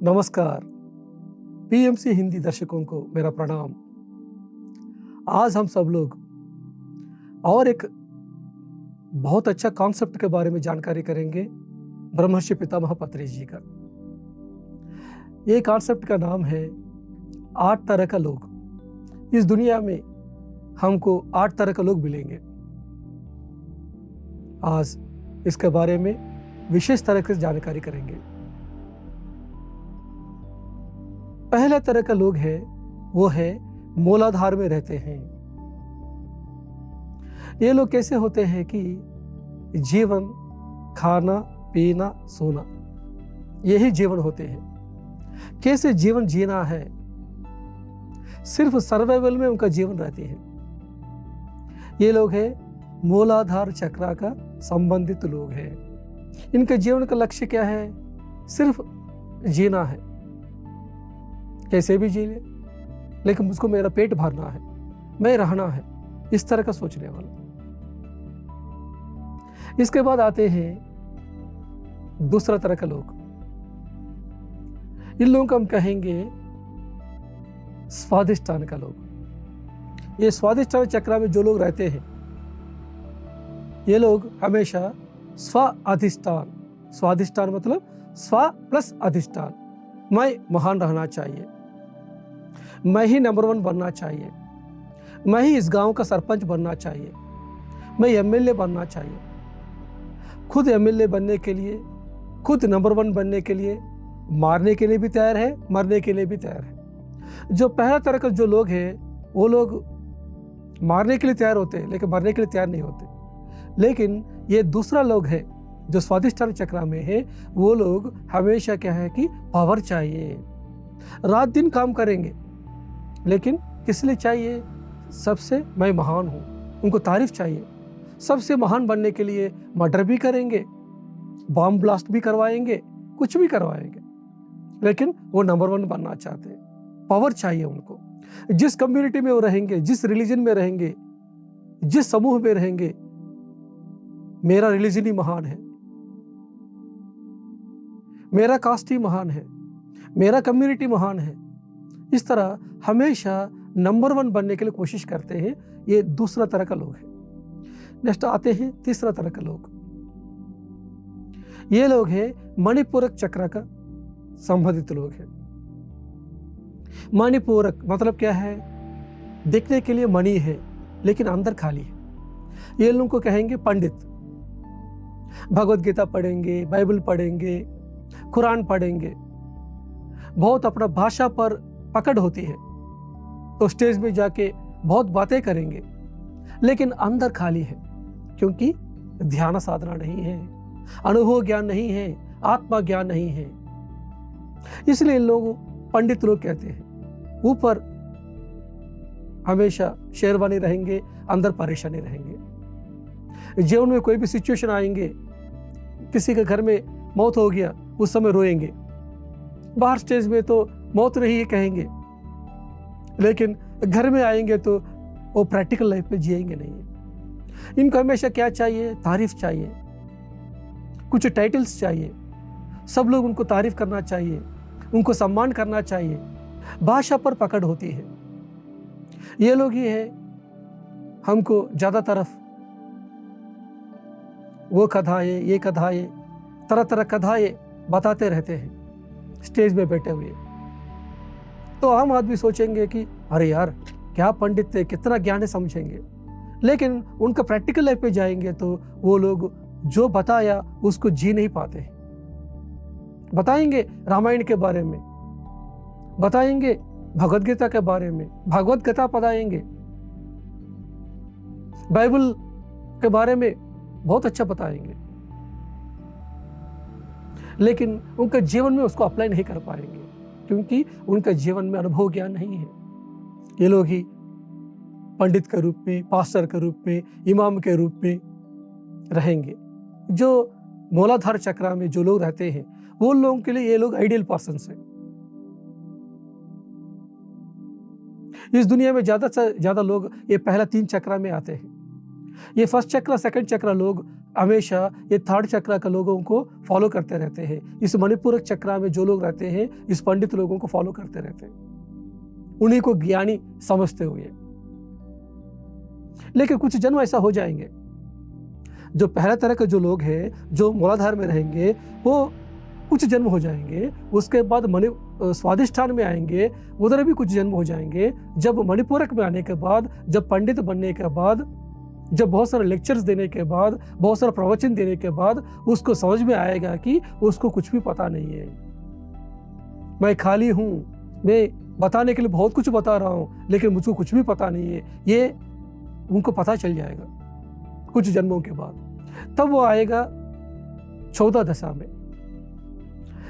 नमस्कार। पीएमसी हिंदी दर्शकों को मेरा प्रणाम। आज हम सब लोग और एक बहुत अच्छा कॉन्सेप्ट के बारे में जानकारी करेंगे ब्रह्मर्षि पितामह पतंजलि जी का। ये कॉन्सेप्ट का नाम है 8 तरह का लोग। इस दुनिया में हमको 8 तरह का लोग मिलेंगे। आज इसके बारे में विशेष तरह से जानकारी करेंगे। पहला तरह का लोग है वो है मूलाधार में रहते हैं। ये लोग कैसे होते हैं कि जीवन, खाना, पीना, सोना, यही जीवन होते हैं। कैसे जीवन जीना है, सिर्फ सर्वाइवल में उनका जीवन रहती है। ये लोग हैं मूलाधार चक्र का संबंधित लोग हैं। इनके जीवन का लक्ष्य क्या है? सिर्फ जीना है, कैसे भी जी ले, लेकिन मुझको मेरा पेट भरना है, मैं रहना है, इस तरह का सोचने वाला। इसके बाद आते हैं दूसरा तरह का लोग। इन लोगों को हम कहेंगे स्वादिष्टान का लोग। ये स्वादिष्टान चक्र में जो लोग रहते हैं, ये लोग हमेशा स्व अधिष्ठान, स्वादिष्टान मतलब स्व प्लस अधिष्ठान, मैं महान रहना चाहिए, मैं ही नंबर 1 बनना चाहिए, मैं ही इस गांव का सरपंच बनना चाहिए, मैं एमएलए बनना चाहिए। खुद एमएलए बनने के लिए, खुद नंबर 1 बनने के लिए मारने के लिए भी तैयार है, मरने के लिए भी तैयार है। जो पहला तरह का जो लोग हैं, वो लोग मारने के लिए तैयार होते हैं लेकिन मरने के लिए तैयार नहीं होते। लेकिन ये दूसरा लोग है जो स्वादिष्टान चक्र में है, वो लोग हमेशा क्या है कि पावर चाहिए, रात दिन काम करेंगे, लेकिन किस लिए चाहिए? सबसे मैं महान हूं, उनको तारीफ चाहिए। सबसे महान बनने के लिए मर्डर भी करेंगे, बॉम्ब ब्लास्ट भी करवाएंगे, कुछ भी करवाएंगे, लेकिन वो नंबर 1 बनना चाहते हैं। पावर चाहिए उनको। जिस कम्युनिटी में वो रहेंगे, जिस रिलीजन में रहेंगे, जिस समूह में रहेंगे, मेरा रिलीजन ही महान है, मेरा कास्ट ही महान है, मेरा कम्युनिटी महान है। इस तरह हमेशा नंबर 1 बनने के लिए कोशिश करते हैं। ये दूसरा तरह का लोग है। नेक्स्ट आते हैं तीसरा तरह का लोग। ये लोग हैं मणिपूरक चक्र का संबंधित लोग हैं। मणिपूरक मतलब क्या है? दिखने के लिए मणि है लेकिन अंदर खाली है। ये लोगों को कहेंगे पंडित। भगवत गीता पढ़ेंगे, बाइबल पढ़ेंगे, कुरान पढ़ेंगे, बहुत अपना भाषा पर पकड़ होती है, तो स्टेज में जाके बहुत बातें करेंगे, लेकिन अंदर खाली है, क्योंकि ध्यान साधना नहीं है, अनुभव ज्ञान नहीं है, आत्मा ज्ञान नहीं है। इसलिए इन लोगों पंडित लोग कहते हैं। ऊपर हमेशा शेरवानी रहेंगे, अंदर परेशानी रहेंगे। जीवन में कोई भी सिचुएशन आएंगे, किसी के घर में मौत हो गया, उस समय रोएंगे। बाहर स्टेज में तो मौत नहीं है कहेंगे, लेकिन घर में आएंगे तो वो प्रैक्टिकल लाइफ में जिएंगे नहीं। इनको हमेशा क्या चाहिए? तारीफ चाहिए, कुछ टाइटल्स चाहिए, सब लोग उनको तारीफ करना चाहिए, उनको सम्मान करना चाहिए। भाषा पर पकड़ होती है। ये लोग ही है हमको ज्यादा तरफ वो कथाएं, ये कथाएं, तरह तरह कथाएं बताते रहते हैं स्टेज में बैठे हुए। तो आम आदमी सोचेंगे कि अरे यार क्या पंडित थे, कितना ज्ञान है, समझेंगे। लेकिन उनका प्रैक्टिकल लाइफ पे जाएंगे तो वो लोग जो बताया उसको जी नहीं पाते। बताएंगे रामायण के बारे में, बताएंगे भगवत गीता के बारे में, भगवत गीता पढ़ाएंगे, बाइबल के बारे में बहुत अच्छा बताएंगे, लेकिन उनके जीवन में उसको अप्लाई नहीं कर पाएंगे, क्योंकि उनका जीवन में अनुभव ज्ञान नहीं है। ये लोग ही पंडित के रूप में, पास्टर के रूप में, इमाम के रूप में रहेंगे। जो मूलाधार चक्र में जो लोग रहते हैं, वो लोगों के लिए ये लोग आइडियल पर्सन्स हैं। इस दुनिया में ज्यादा से ज्यादा लोग ये पहला 3 चक्र में आते हैं। ये फर्स्ट चक्र, सेकंड चक्र लोग हमेशा ये थर्ड चक्र के लोगों को फॉलो करते रहते हैं। इस मणिपूरक चक्र में जो लोग रहते हैं इस पंडित लोगों को फॉलो करते रहते हैं, उन्हीं को ज्ञानी समझते हुए। लेकिन कुछ जन्म ऐसा हो जाएंगे, जो पहला तरह के जो लोग हैं जो मूलाधार में रहेंगे वो कुछ जन्म हो जाएंगे, उसके बाद स्वादिष्ठान में आएंगे, उधर भी कुछ जन्म हो जाएंगे। जब मणिपूरक में आने के बाद, जब पंडित बनने के बाद, जब बहुत सारे लेक्चर्स देने के बाद, बहुत सारा प्रवचन देने के बाद उसको समझ में आएगा कि उसको कुछ भी पता नहीं है, मैं खाली हूँ, मैं बताने के लिए बहुत कुछ बता रहा हूँ लेकिन मुझको कुछ भी पता नहीं है, ये उनको पता चल जाएगा कुछ जन्मों के बाद। तब वो आएगा 14 दशा में।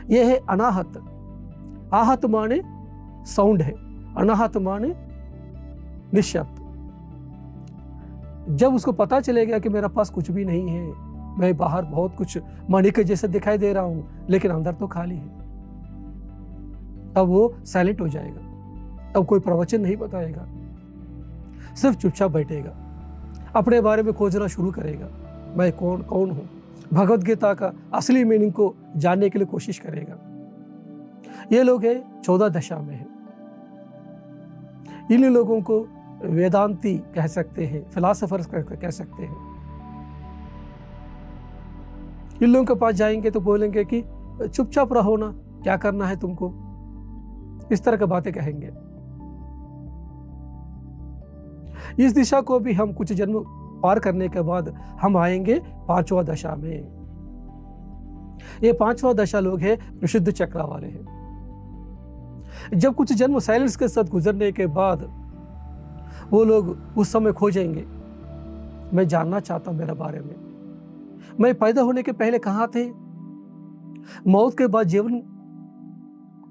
यह है अनाहत। आहत माने साउंड है, अनाहत माने निःशब्द। जब उसको पता चलेगा कि मेरे पास कुछ भी नहीं है, मैं बाहर बहुत कुछ मणि के जैसे दिखाई दे रहा हूं लेकिन अंदर तो खाली है, तब वो साइलेंट हो जाएगा। तब कोई प्रवचन नहीं बताएगा, सिर्फ चुपचाप बैठेगा, अपने बारे में खोजना शुरू करेगा, मैं कौन कौन हूं। भगवत गीता का असली मीनिंग को जानने के लिए कोशिश करेगा। ये लोग है 14 दशा में है। इन लोगों को वेदांती कह सकते हैं, फिलोसोफर्स कह सकते हैं। इन लोगों के पास जाएंगे तो बोलेंगे कि चुपचाप रहो ना, क्या करना है तुमको, इस तरह की बातें कहेंगे। इस दिशा को भी हम कुछ जन्म पार करने के बाद हम आएंगे 5वां दशा में। ये 5वां दशा लोग हैं विशुद्ध चक्र वाले हैं। जब कुछ जन्म साइलेंस के साथ गुजरने के बाद वो लोग उस समय खोजेंगे, मैं जानना चाहता हूं मेरे बारे में, मैं पैदा होने के पहले कहां थे, मौत के बाद जीवन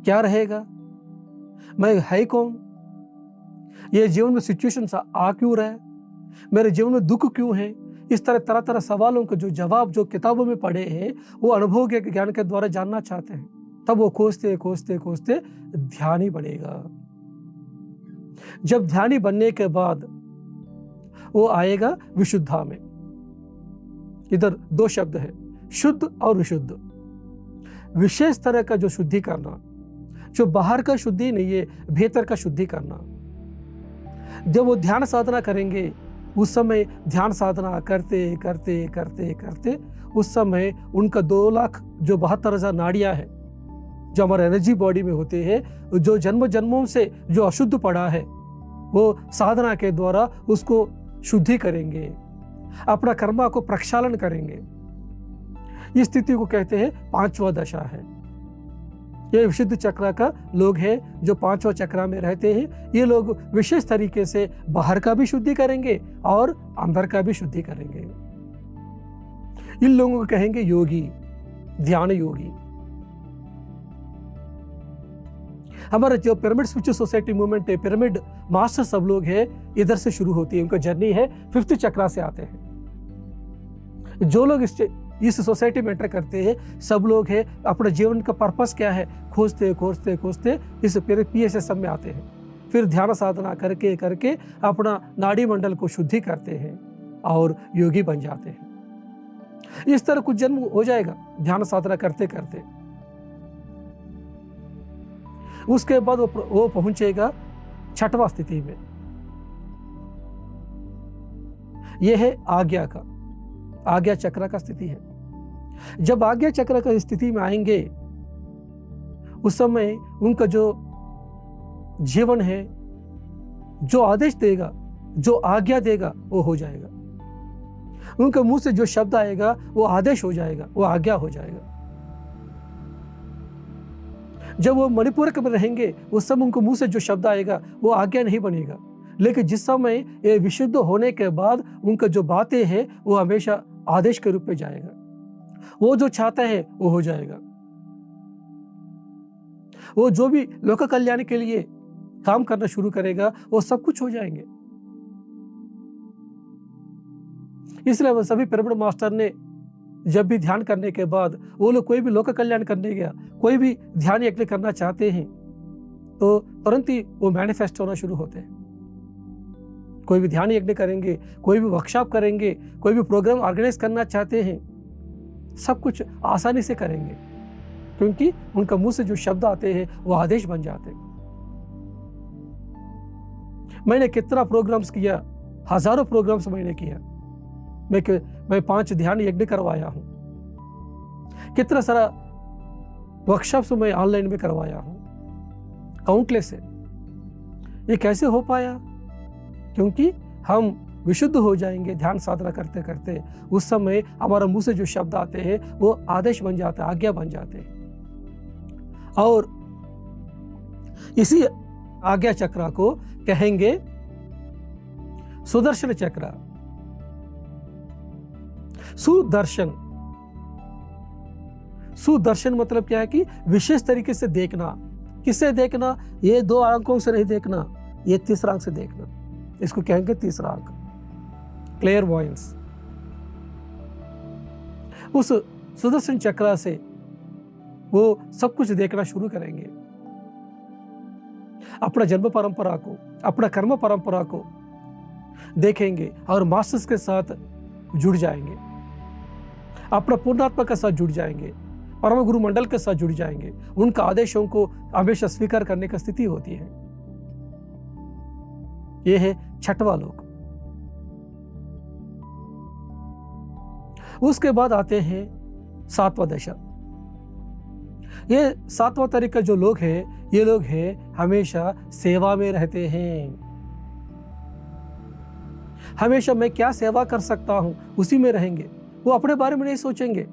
क्या रहेगा, मैं है कौन, ये जीवन में सिचुएशन आ क्यों रहा है, मेरे जीवन में दुख क्यों है। इस तरह तरह सवालों के जो जवाब जो किताबों में पढ़े हैं वो अनुभव के ज्ञान के द्वारा जानना चाहते हैं। तब वो खोजते खोजते खोजते ध्यानी बनेगा। जब ध्यानी बनने के बाद वो आएगा विशुद्धा में। इधर 2 शब्द है, शुद्ध और विशुद्ध। विशेष तरह का जो शुद्धि करना, जो बाहर का शुद्धि नहीं है, भीतर का शुद्धि करना। जब वो ध्यान साधना करेंगे उस समय ध्यान साधना करते करते करते करते उस समय उनका 2,72,000 नाड़ियां हैं जो हमारे एनर्जी बॉडी में होते हैं, जो जन्म जन्मों से जो अशुद्ध पड़ा है वो साधना के द्वारा उसको शुद्धि करेंगे, अपना कर्मा को प्रक्षालन करेंगे। इस स्थिति को कहते हैं 5वां दशा है। ये विशुद्ध चक्र का लोग हैं जो 5वां चक्र में रहते हैं। ये लोग विशेष तरीके से बाहर का भी शुद्धि करेंगे और अंदर का भी शुद्धि करेंगे। इन लोगों को कहेंगे योगी, ध्यान योगी। हमारा जो पिरामिड स्पिरिचुअल सोसाइटी मूवमेंट है, पिरामिड मास्टर सब लोग हैं, इधर से शुरू होती है, उनका जर्नी है 5th चक्र से आते हैं। जो लोग इस सोसाइटी में एंटर करते हैं सब लोग हैं अपने जीवन का पर्पस क्या है खोजते खोजते खोजते इस PSSM में आते हैं। फिर ध्यान साधना करके करके अपना नाड़ी मंडल को शुद्धि करते हैं और योगी बन जाते हैं। इस तरह कुछ जन्म हो जाएगा ध्यान साधना करते करते। उसके बाद वो पहुंचेगा 6वां स्थिति में। यह है आज्ञा चक्र का स्थिति है। जब आज्ञा चक्र का स्थिति में आएंगे उस समय उनका जो जीवन है, जो आदेश देगा, जो आज्ञा देगा वो हो जाएगा। उनके मुंह से जो शब्द आएगा वो आदेश हो जाएगा, वो आज्ञा हो जाएगा। जब वो मणिपुरक में रहेंगे उस समय उनको मुंह से जो शब्द आएगा वो आज्ञा नहीं बनेगा। लेकिन जिस समय ये विशुद्ध होने के बाद उनका जो बातें हैं वो हमेशा आदेश के रूप में जाएगा। वो जो चाहता है वो हो जाएगा। वो जो भी लोक कल्याण के लिए काम करना शुरू करेगा वो सब कुछ हो जाएंगे। इसलिए सभी पिरामिड मास्टर ने जब भी ध्यान करने के बाद वो लोग कोई भी लोक कल्याण करने गया, कोई भी ध्यान यज्ञ करना चाहते हैं तो तुरंत ही वो मैनिफेस्ट होना शुरू होते हैं। कोई भी ध्यान यज्ञ करेंगे, कोई भी वर्कशॉप करेंगे, कोई भी प्रोग्राम ऑर्गेनाइज करना चाहते हैं, सब कुछ आसानी से करेंगे, क्योंकि उनका मुंह से जो शब्द आते हैं वो आदेश बन जाते हैं। मैंने कितना प्रोग्राम्स किया, हजारों प्रोग्राम्स मैंने किया। मैं 5 ध्यान यज्ञ करवाया हूं, कितना सारा वर्कशॉप्स मैं ऑनलाइन में करवाया हूं, काउंटलेस है। ये कैसे हो पाया? क्योंकि हम विशुद्ध हो जाएंगे ध्यान साधना करते करते, उस समय हमारा मुंह से जो शब्द आते हैं वो आदेश बन जाते हैं, आज्ञा बन जाते हैं। और इसी आज्ञा चक्र को कहेंगे सुदर्शन चक्र। सुदर्शन, सुदर्शन मतलब क्या है कि विशेष तरीके से देखना। किससे देखना? ये 2 आंखों से नहीं देखना, ये तीसरा आंख से देखना। इसको कहेंगे तीसरा आंख, क्लेयरवॉयंस। उस सुदर्शन चक्र से वो सब कुछ देखना शुरू करेंगे, अपना जन्म परंपरा को, अपना कर्म परंपरा को देखेंगे और मास्टर्स के साथ जुड़ जाएंगे, अपना पूर्णात्मा के साथ जुड़ जाएंगे, परम गुरु मंडल के साथ जुड़ जाएंगे। उनका आदेशों को हमेशा स्वीकार करने की स्थिति होती है। यह है 6वां लोक। उसके बाद आते हैं 7वां दशा। ये 7वां तरीका जो लोग हैं, ये लोग हैं हमेशा सेवा में रहते हैं। हमेशा मैं क्या सेवा कर सकता हूं उसी में रहेंगे, वो अपने बारे में नहीं सोचेंगे।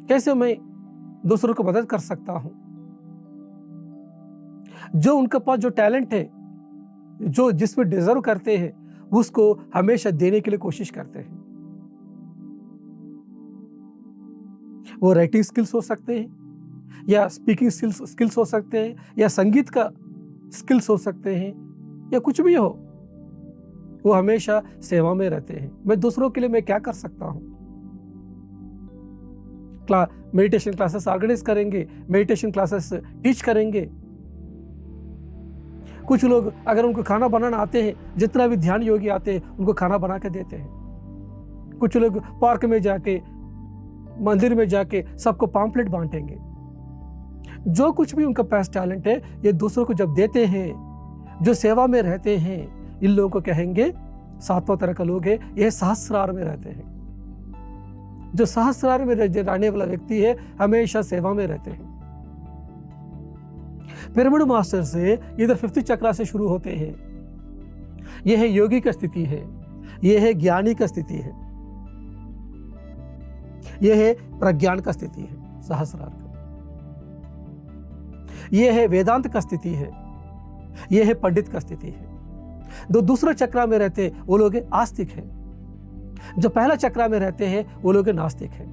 कैसे मैं दूसरों को मदद कर सकता हूं? जो उनके पास जो टैलेंट है, जो जिसमें डिजर्व करते हैं, उसको हमेशा देने के लिए कोशिश करते हैं। वो राइटिंग स्किल्स हो सकते हैं, या स्पीकिंग स्किल्स हो सकते हैं, या संगीत का स्किल्स हो सकते हैं, या कुछ भी हो, वो हमेशा सेवा में रहते हैं। मैं दूसरों के लिए मैं क्या कर सकता हूं? मेडिटेशन क्लासेस ऑर्गेनाइज करेंगे, मेडिटेशन क्लासेस टीच करेंगे। कुछ लोग अगर उनको खाना बनाना आते हैं, जितना भी ध्यान योगी आते हैं उनको खाना बना के देते हैं। कुछ लोग पार्क में जाके, मंदिर में जाके सबको पॉम्पलेट बांटेंगे। जो कुछ भी उनका पास टैलेंट है, ये दूसरों को जब देते हैं, जो सेवा में रहते हैं, इन लोगों को कहेंगे 7वां तरह का लोग है। ये सहस्रार में रहते हैं। जो सहस्रार में रहने वाला व्यक्ति है, हमेशा सेवा में रहते हैं। पिरामिड मास्टर से इधर 5th चक्र से शुरू होते हैं। यह है योगी का स्थिति है, यह है ज्ञानी का स्थिति है, यह है प्रज्ञान का स्थिति है, सहस्रार का। यह है वेदांत का स्थिति है, यह है पंडित का स्थिति है। जो दूसरे चक्र में रहते हैं वो लोग आस्तिक है। जो पहला चक्र में रहते हैं वो लोग नास्तिक है।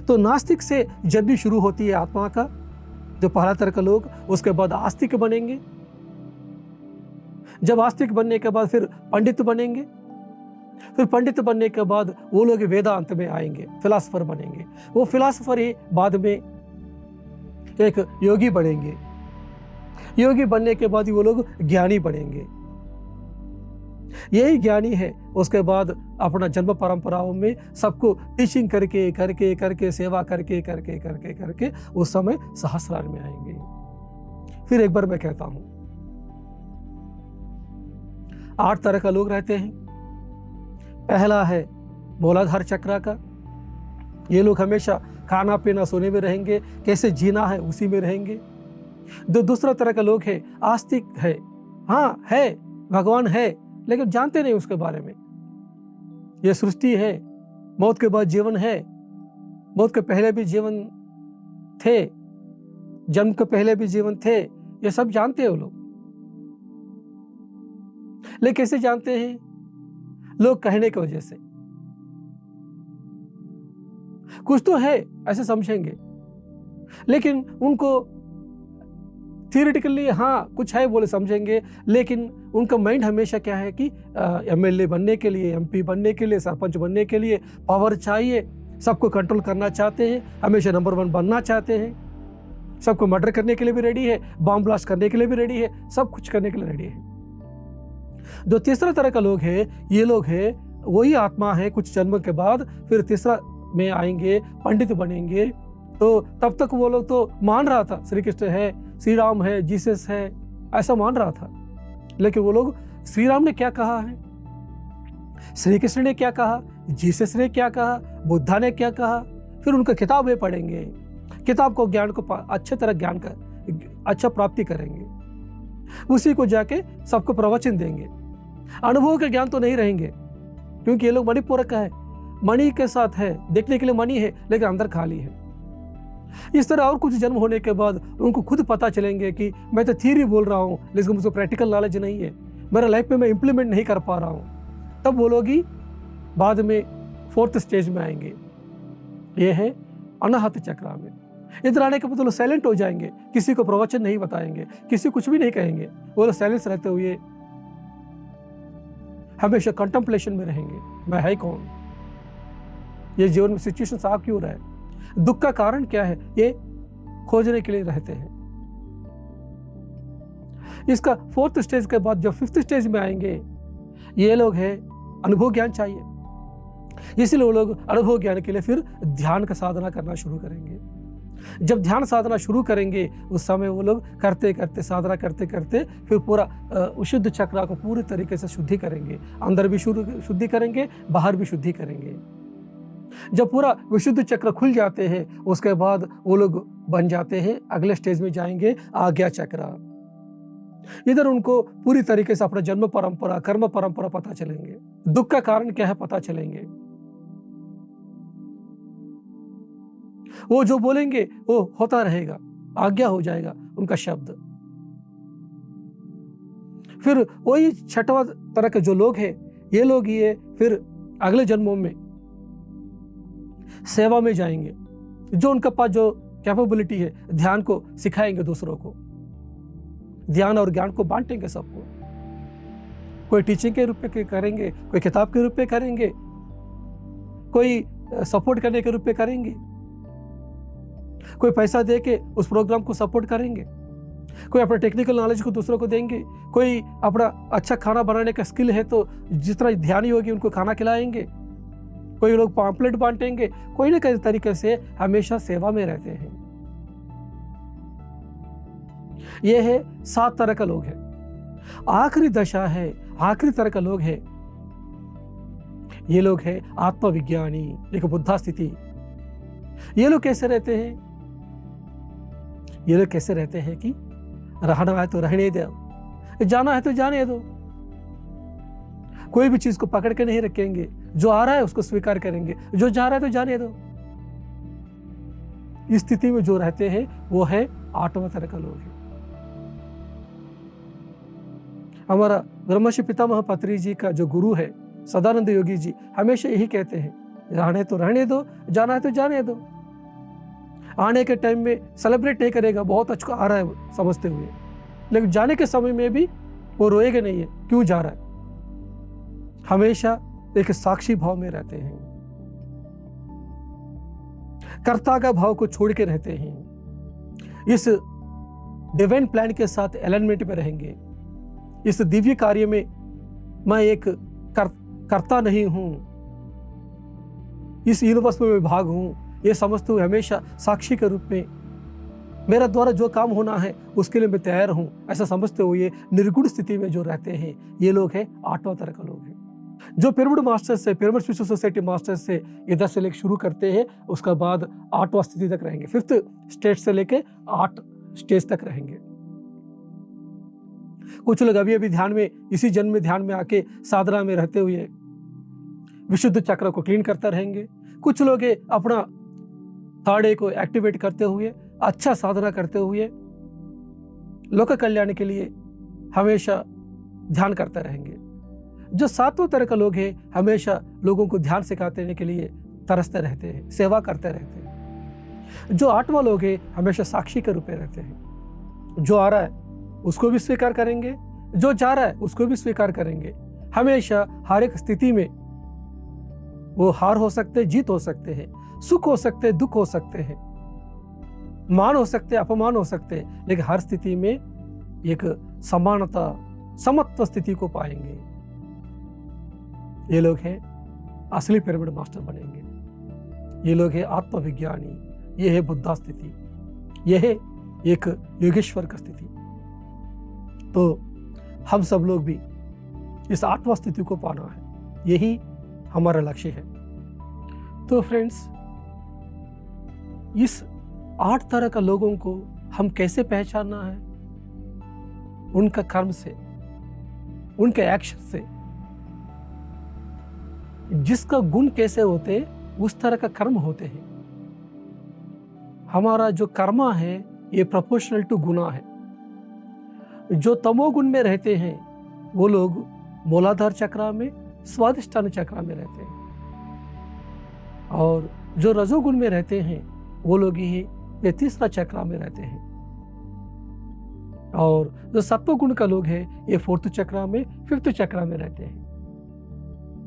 तो नास्तिक से जर्नी शुरू होती है आत्मा का, जो पहला तरह का लोग, उसके बाद आस्तिक बनेंगे। जब आस्तिक बनने के बाद फिर पंडित बनेंगे, फिर पंडित बनने के बाद वो लोग वेदांत में आएंगे, फिलासफर बनेंगे। वो फिलासफर ही बाद में एक योगी बनेंगे। योगी बनने के बाद ही वो लोग ज्ञानी बनेंगे। यही ज्ञानी है, उसके बाद अपना जन्म परंपराओं में सबको टीचिंग करके करके करके सेवा करके करके करके करके उस समय सहस्रार में आएंगे। फिर एक बार मैं कहता हूं, 8 तरह का लोग रहते हैं। पहला है मूलाधार चक्र का। ये लोग हमेशा खाना पीना सोने में रहेंगे, कैसे जीना है उसी में रहेंगे। जो दूसरा तरह का लोग है, आस्तिक है। हाँ है, भगवान है, लेकिन जानते नहीं उसके बारे में। यह सृष्टि है, मौत के बाद जीवन है, मौत के पहले भी जीवन थे, जन्म के पहले भी जीवन थे, ये सब जानते हैं वो लोग। लेकिन कैसे जानते हैं? लोग कहने की वजह से। कुछ तो है ऐसे समझेंगे, लेकिन उनको थियोरेटिकली हाँ कुछ है बोले समझेंगे, लेकिन उनका माइंड हमेशा क्या है कि एमएलए बनने के लिए, एमपी बनने के लिए, सरपंच बनने के लिए पावर चाहिए, सबको कंट्रोल करना चाहते हैं, हमेशा नंबर 1 बनना चाहते हैं, सबको मर्डर करने के लिए भी रेडी है, बॉम्ब ब्लास्ट करने के लिए भी रेडी है, सब कुछ करने के लिए रेडी है। जो तीसरा तरह का लोग है, ये लोग है वही आत्मा है, कुछ जन्म के बाद फिर तीसरा में आएंगे, पंडित बनेंगे। तो तब तक वो लोग तो मान रहा था श्री कृष्ण है, श्री राम है, जीसस है, ऐसा मान रहा था। लेकिन वो लोग, श्री राम ने क्या कहा है, श्री कृष्ण ने क्या कहा, जीसस ने क्या कहा, बुद्धा ने क्या कहा, फिर उनका किताबें पढ़ेंगे, किताब को ज्ञान को अच्छे तरह ज्ञान का अच्छा प्राप्ति करेंगे, उसी को जाके सबको प्रवचन देंगे। अनुभव का ज्ञान तो नहीं रहेंगे, क्योंकि ये लोग मणिपूरक है, मणि के साथ है, देखने के लिए मणि है लेकिन अंदर खाली है। इस तरह और कुछ जन्म होने के बाद उनको खुद पता चलेंगे कि मैं तो थियरी बोल रहा हूँ लेकिन मुझे प्रैक्टिकल नॉलेज नहीं है, मेरा लाइफ में मैं इंप्लीमेंट नहीं कर पा रहा हूँ। तब वो लोग ही बाद में 4th स्टेज में आएंगे, ये है अनाहत चक्र में। इधर आने के बाद लोग साइलेंट हो जाएंगे, किसी को प्रवचन नहीं बताएंगे, किसी कुछ भी नहीं कहेंगे, वो लोग साइलेंस रहते हुए हमेशा कंटेम्पलेशन में रहेंगे, मैं है कौन, ये जीवन में सिचुएशन आ क्यों रहा है, दुख का कारण क्या है, ये खोजने के लिए रहते हैं। इसका 4th स्टेज के बाद जब 5th स्टेज में आएंगे, ये लोग हैं अनुभव ज्ञान चाहिए, इसलिए वो लोग अनुभव ज्ञान के लिए फिर ध्यान का साधना करना शुरू करेंगे। जब ध्यान साधना शुरू करेंगे उस समय वो लोग करते करते साधना करते करते फिर पूरा विशुद्ध चक्र को पूरी तरीके से शुद्धि करेंगे, अंदर भी शुद्धि करेंगे, बाहर भी शुद्धि करेंगे। जब पूरा विशुद्ध चक्र खुल जाते हैं उसके बाद वो लोग बन जाते हैं, अगले स्टेज में जाएंगे आज्ञा चक्र। इधर उनको पूरी तरीके से अपना जन्म परंपरा, कर्म परंपरा पता चलेंगे, दुख का कारण क्या है पता चलेंगे, वो जो बोलेंगे वो होता रहेगा, आज्ञा हो जाएगा उनका शब्द। फिर वही 6वां तरह के जो लोग हैं, ये लोग ये फिर अगले जन्मों में सेवा में जाएंगे, जो उनके पास जो कैपेबिलिटी है ध्यान को सिखाएंगे, दूसरों को ध्यान और ज्ञान को बांटेंगे सबको। कोई टीचिंग के रूप में करेंगे, कोई किताब के रूप में करेंगे, कोई सपोर्ट करने के रूप में करेंगे, कोई पैसा दे के उस प्रोग्राम को सपोर्ट करेंगे, कोई अपना टेक्निकल नॉलेज को दूसरों को देंगे, कोई अपना अच्छा खाना बनाने का स्किल है तो जितना ध्यानी होगी उनको खाना खिलाएंगे, कोई लोग पॉम्पलेट बांटेंगे, कोई ना कोई तरीके से हमेशा सेवा में रहते हैं। यह है 7 तरह का लोग है। आखिरी दशा है, आखिरी तरह का लोग है, ये लोग है आत्मविज्ञानी, एक बुद्धा स्थिति। ये लोग कैसे रहते हैं, ये लोग कैसे रहते हैं कि रहना है तो रहने दो, जाना है तो जाने दो, कोई भी चीज को पकड़ के नहीं रखेंगे, जो आ रहा है उसको स्वीकार करेंगे, जो जा रहा है तो जाने दो। इस स्थिति में जो रहते हैं वो है 8वां तरह का लोग है। हमारा ब्रह्मर्षि पितामह पत्री जी का जो गुरु है सदानंद योगी जी हमेशा यही कहते हैं, रहने तो रहने दो, जाना है तो जाने दो। आने के टाइम में सेलिब्रेट नहीं करेगा, बहुत अच्छा आ रहा है समझते हुए, लेकिन जाने के समय में भी वो रोएगा नहीं है, क्यों जा रहा है, हमेशा एक साक्षी भाव में रहते हैं, कर्ता का भाव को छोड़ के रहते हैं, इस डिवाइन प्लान के साथ अलाइनमेंट में रहेंगे। इस दिव्य कार्य में मैं एक कर्ता नहीं हूं, इस यूनिवर्स में मैं भाग हूं, ये समझते हुए हमेशा साक्षी के रूप में मेरा द्वारा जो काम होना है उसके लिए मैं तैयार हूं, ऐसा समझते हुए निर्गुण स्थिति में जो रहते हैं ये लोग हैं 8वां तरह का लोग हैं। जो पिरामिड मास्टर से, पिरामिड स्पिरिचुअल सोसाइटी मास्टर से इधर से लेकर शुरू करते हैं, उसका बाद 8वां स्थिति तक रहेंगे, 5th स्टेज से लेके 8 स्टेज तक रहेंगे। कुछ लोग अभी अभी ध्यान में, इसी जन्म में ध्यान में आके साधना में रहते हुए विशुद्ध चक्र को क्लीन करता रहेंगे। कुछ लोग अपना थर्ड को एक्टिवेट करते हुए, अच्छा साधना करते हुए लोक कल्याण के लिए हमेशा ध्यान करते रहेंगे। जो 7वां तरह का लोग हैं हमेशा लोगों को ध्यान सिखाने के लिए तरसते रहते हैं, सेवा करते रहते हैं। जो 8वां लोग हैं हमेशा साक्षी के रूप में रहते हैं, जो आ रहा है उसको भी स्वीकार करेंगे, जो जा रहा है उसको भी स्वीकार करेंगे। हमेशा हर एक स्थिति में वो हार हो सकते हैं, जीत हो सकते हैं, सुख हो सकते हैं, दुख हो सकते हैं, मान हो सकते हैं, अपमान हो सकते हैं, लेकिन हर स्थिति में एक समानता, समत्व स्थिति को पाएंगे। ये लोग हैं असली पिरामिड मास्टर बनेंगे। ये लोग हैं आत्मविज्ञानी। ये है बुद्धा स्थिति। यह है एक योगेश्वर का स्थिति। तो हम सब लोग भी इस आत्मा स्थिति को पाना है, यही हमारा लक्ष्य है। तो फ्रेंड्स, इस 8 तरह का लोगों को हम कैसे पहचानना है? उनका कर्म से, उनके एक्शन से। जिसका गुण कैसे होते उस तरह का कर्म होते हैं। हमारा जो कर्मा है ये प्रोपोर्शनल टू गुना है। जो तमोगुण में रहते हैं वो लोग मूलाधार चक्र में, स्वादिष्ठान चक्र में रहते हैं, और जो रजोगुण में रहते हैं वो लोग ही ये तीसरा चक्र में रहते हैं, और जो सत्व गुण का लोग है ये 4th चक्र में, 5th चक्र में रहते हैं।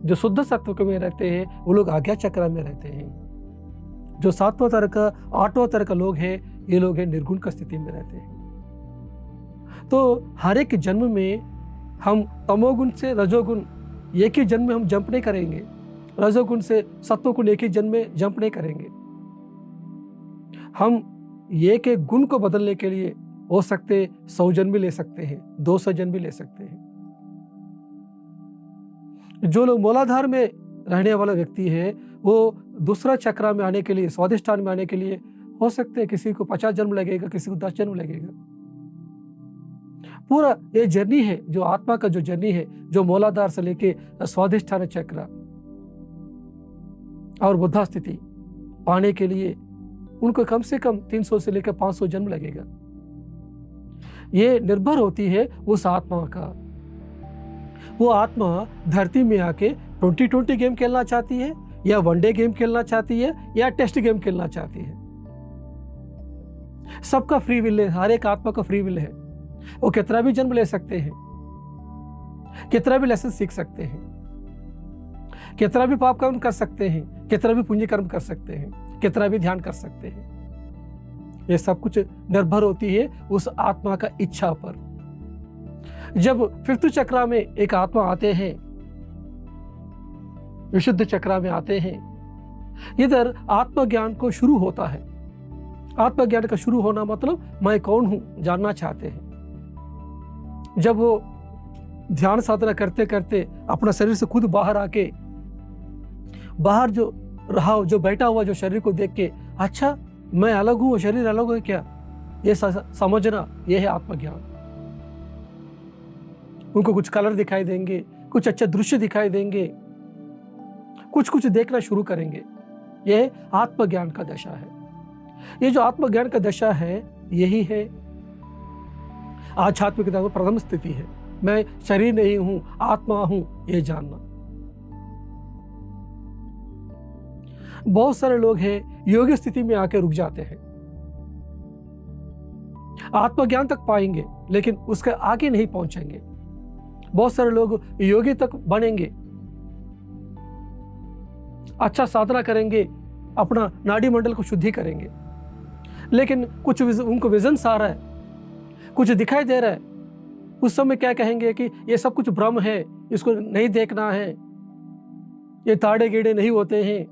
जो शुद्ध सत्व में रहते हैं वो लोग आज्ञा चक्र में रहते हैं। जो 7वां तरह का, 8वां तरह का लोग है ये लोग है निर्गुण का स्थिति में रहते हैं। तो हर एक जन्म में हम तमोगुण से रजोगुण एक ही जन्म में हम जंप नहीं करेंगे, रजोगुण से सत्वगुण एक ही जन्म में जंप नहीं करेंगे। हम एक एक गुण को बदलने के लिए हो सकते 100 जन्म भी ले सकते हैं, 200 जन्म भी ले सकते हैं। जो लोग मूलाधार में रहने वाला व्यक्ति है वो दूसरा चक्र में आने के लिए, स्वादिष्ठान में आने के लिए हो सकते हैं किसी को 50 जन्म लगेगा, किसी को 10 जन्म लगेगा। पूरा ये जर्नी है, जो आत्मा का जो जर्नी है, जो मूलाधार से लेके स्वादिष्ठान चक्र और बुद्धा स्थिति पाने के लिए उनको कम से कम 300 से लेकर 500 जन्म लगेगा। ये निर्भर होती है उस आत्मा का। वो आत्मा धरती में आके 2020 गेम खेलना चाहती है, या वनडे गेम खेलना चाहती है, या टेस्ट गेम खेलना चाहती है। सबका फ्री विल है, हर एक आत्मा का फ्री विल है। वो कितना भी जन्म ले सकते हैं, कितना भी लेसन सीख सकते हैं, कितना भी पाप कर्म कर सकते हैं, कितना भी पुण्य कर्म कर सकते हैं, कितना भी ध्यान कर सकते हैं। ये सब कुछ निर्भर होती है उस आत्मा का इच्छा पर। जब 5th चक्र में एक आत्मा आते हैं, विशुद्ध चक्र में आते हैं, इधर आत्मज्ञान को शुरू होता है। आत्मज्ञान का शुरू होना मतलब मैं कौन हूं जानना चाहते हैं। जब वो ध्यान साधना करते करते अपना शरीर से खुद बाहर आके, बाहर जो रहा, जो बैठा हुआ जो शरीर को देख के, अच्छा मैं अलग हूं, शरीर अलग है क्या, ये समझना, ये है आत्मज्ञान। उनको कुछ कलर दिखाई देंगे, कुछ अच्छे दृश्य दिखाई देंगे, कुछ कुछ देखना शुरू करेंगे। यह आत्मज्ञान का दशा है। ये जो आत्मज्ञान का दशा है यही है आध्यात्मिकता में प्रथम स्थिति है। मैं शरीर नहीं हूं, आत्मा हूं, ये जानना। बहुत सारे लोग हैं योगी स्थिति में आके रुक जाते हैं, आत्मज्ञान तक पाएंगे लेकिन उसके आगे नहीं पहुंचेंगे। बहुत सारे लोग योगी तक बनेंगे, अच्छा साधना करेंगे, अपना नाड़ी मंडल को शुद्धि करेंगे, लेकिन कुछ उनको विजन्स आ रहा है, कुछ दिखाई दे रहा है, उस समय क्या कहेंगे कि ये सब कुछ भ्रम है, इसको नहीं देखना है, ये ताड़े कीड़े नहीं होते हैं,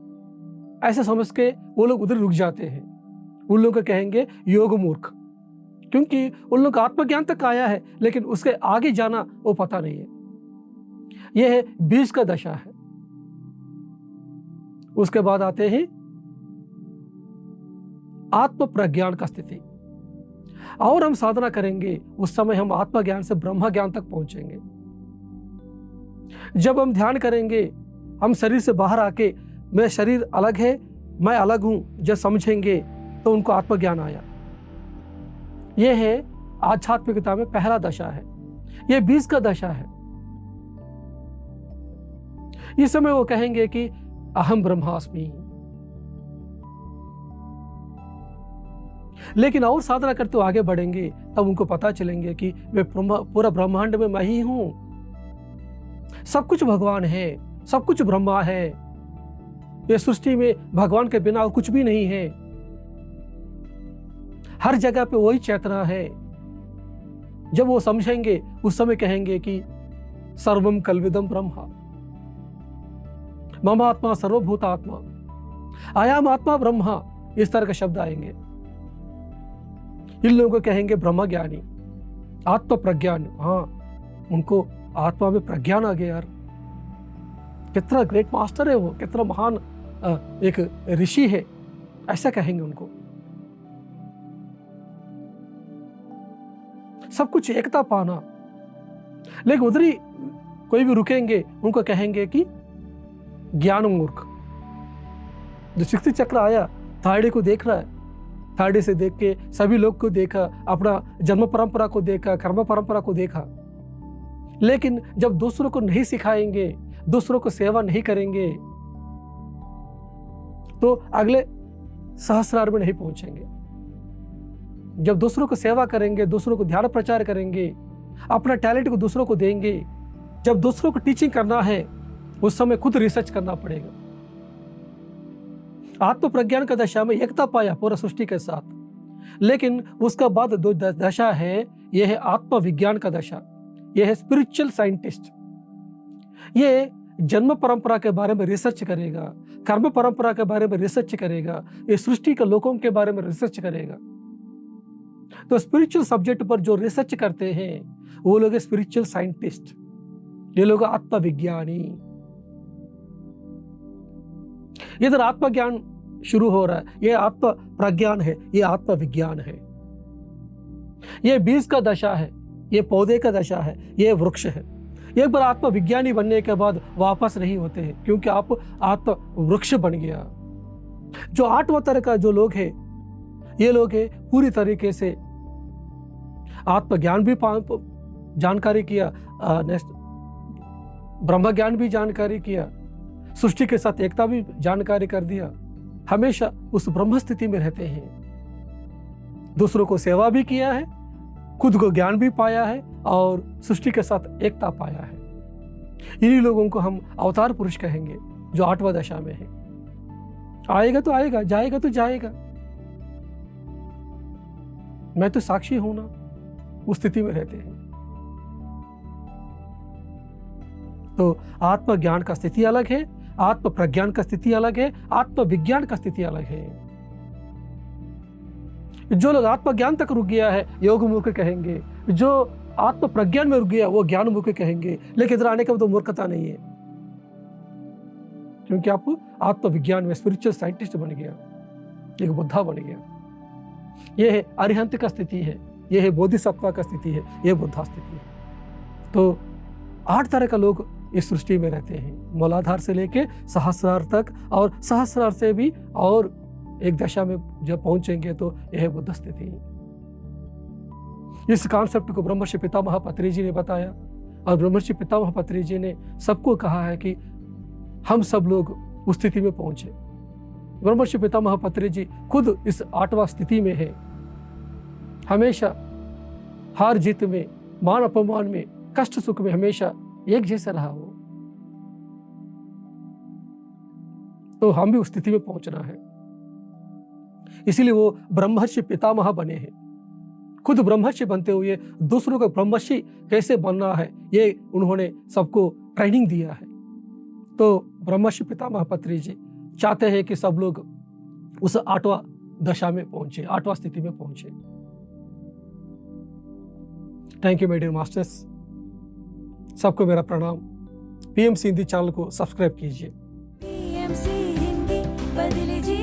ऐसा समझ के वो लोग उधर रुक जाते हैं। उन लोगों को कहेंगे योग मूर्ख, क्योंकि उन लोग आत्मज्ञान तक आया है लेकिन उसके आगे जाना वो पता नहीं है। यह है बीज का दशा है। उसके बाद आते हैं आत्म प्रज्ञान का स्थिति, और हम साधना करेंगे उस समय हम आत्मज्ञान से ब्रह्म ज्ञान तक पहुंचेंगे। जब हम ध्यान करेंगे, हम शरीर से बाहर आके मेरा शरीर अलग है, मैं अलग हूं, जब समझेंगे तो उनको आत्मज्ञान आया। यह है आध्यात्मिकता में पहला दशा है, यह बीज का दशा है। इस समय वो कहेंगे कि अहम ब्रह्मास्मि। लेकिन और साधना करते आगे बढ़ेंगे तब उनको पता चलेंगे कि वे पूरा ब्रह्मांड में मैं ही हूं, सब कुछ भगवान है, सब कुछ ब्रह्मा है, ये सृष्टि में भगवान के बिना और कुछ भी नहीं है, हर जगह पे वही चेतना है। जब वो समझेंगे उस समय कहेंगे कि सर्वम कल्विदम ब्रह्मा, मम आत्मा सर्वभूत आत्मा, आयाम आत्मा ब्रह्मा, इस तरह के शब्द आएंगे। इन लोगों को कहेंगे ब्रह्म ज्ञानी, आत्म प्रज्ञान। हाँ, उनको आत्मा में प्रज्ञान आ गया यार, कितना ग्रेट मास्टर है वो, कितना महान एक ऋषि है, ऐसा कहेंगे उनको। सब कुछ एकता पाना। लेकिन उधर ही कोई भी रुकेंगे, उनको कहेंगे कि ज्ञान मूर्ख। जो सिक्स्थ चक्र आया, थाड़ी को देख रहा है, थाड़ी से देख के सभी लोग को देखा, अपना जन्म परंपरा को देखा, कर्म परंपरा को देखा, लेकिन जब दूसरों को नहीं सिखाएंगे, दूसरों को सेवा नहीं करेंगे, तो अगले सहस्रार में नहीं पहुंचेंगे। जब दूसरों को सेवा करेंगे, दूसरों को ध्यान प्रचार करेंगे, अपना टैलेंट को दूसरों को देंगे, जब दूसरों को टीचिंग करना है, उस समय खुद रिसर्च करना पड़ेगा। आत्म प्रज्ञान का दशा में एकता पाया पूरा सृष्टि के साथ, लेकिन उसका बाद दो दशा है, यह है आत्म विज्ञान का दशा, यह है स्पिरिचुअल साइंटिस्ट। ये जन्म परंपरा के बारे में रिसर्च करेगा, कर्म परंपरा के बारे में रिसर्च करेगा, ये सृष्टि के लोगों के बारे में रिसर्च करेगा। तो स्पिरिचुअल सब्जेक्ट पर जो रिसर्च करते हैं वो लोग स्पिरिचुअल साइंटिस्ट, ये लोग आत्मविज्ञानी। इधर आत्मज्ञान शुरू हो रहा है, ये आत्म प्रज्ञान है, ये आत्मविज्ञान है। ये बीज का दशा है, ये पौधे का दशा है, ये वृक्ष है। एक बार आत्मविज्ञानी बनने के बाद वापस नहीं होते हैं, क्योंकि आप आत्म वृक्ष बन गया। जो 8वां तरह का जो लोग हैं, ये लोग है पूरी तरीके से आत्मज्ञान भी जानकारी किया, नेक्स्ट ब्रह्म ज्ञान भी जानकारी किया, सृष्टि के साथ एकता भी जानकारी कर दिया, हमेशा उस ब्रह्म स्थिति में रहते हैं। दूसरों को सेवा भी किया है, खुद को ज्ञान भी पाया है और सृष्टि के साथ एकता पाया है। इन्हीं लोगों को हम अवतार पुरुष कहेंगे, जो 8वां दशा में है। आएगा तो आएगा, जाएगा तो जाएगा, मैं तो साक्षी हूं ना, उस स्थिति में रहते हैं। तो आत्मज्ञान का स्थिति अलग है, आत्म प्रज्ञान का स्थिति अलग है, आत्म विज्ञान का स्थिति अलग है। जो लोग आत्मज्ञान तक रुक गया है, योग मूर्ख कहेंगे। जो आत्म प्रज्ञान में रुक गया, वो ज्ञान मूर्ख कहेंगे। लेकिन इधर आने का तो मूर्खता नहीं है, क्योंकि आप आत्म विज्ञान में स्पिरिचुअल साइंटिस्ट बन गया, एक बुद्धा बन गया। यह है अरिहंत का स्थिति है, यह है बोधिसत्व का स्थिति है, यह बुद्धा स्थिति है। तो 8 तरह का लोग इस सृष्टि में रहते हैं, मूलाधार से लेके सहस्रार तक, और सहस्रार से भी और एक दशा में जब पहुंचेंगे तो यह बुद्ध स्थिति है। इस कॉन्सेप्ट को ब्रह्मर्षि पितामह पत्री जी ने बताया, और ब्रह्मर्षि पितामह पत्री जी ने सबको कहा है कि हम सब लोग उस स्थिति में पहुंचे। ब्रह्मर्षि पितामह पत्री जी खुद इस 8वां स्थिति में है। हमेशा हार जीत में, मान अपमान में, कष्ट सुख में हमेशा एक जैसा रहा हो। तो हम भी उस स्थिति में पहुंचना है, इसीलिए वो ब्रह्मर्षि पितामह बने हैं। खुद ब्रह्मर्षि बनते हुए दूसरों को ब्रह्मर्षि कैसे बनना है, ये उन्होंने सबको ट्रेनिंग दिया है। तो ब्रह्मर्षि पितामह पत्री जी चाहते हैं कि सब लोग उस 8वां दशा में पहुंचे, 8वां स्थिति में पहुंचे। Thank you my dear masters, सबको मेरा प्रणाम। पीएमसी हिंदी चैनल को सब्सक्राइब कीजिए। PMC हिंदी बदले जी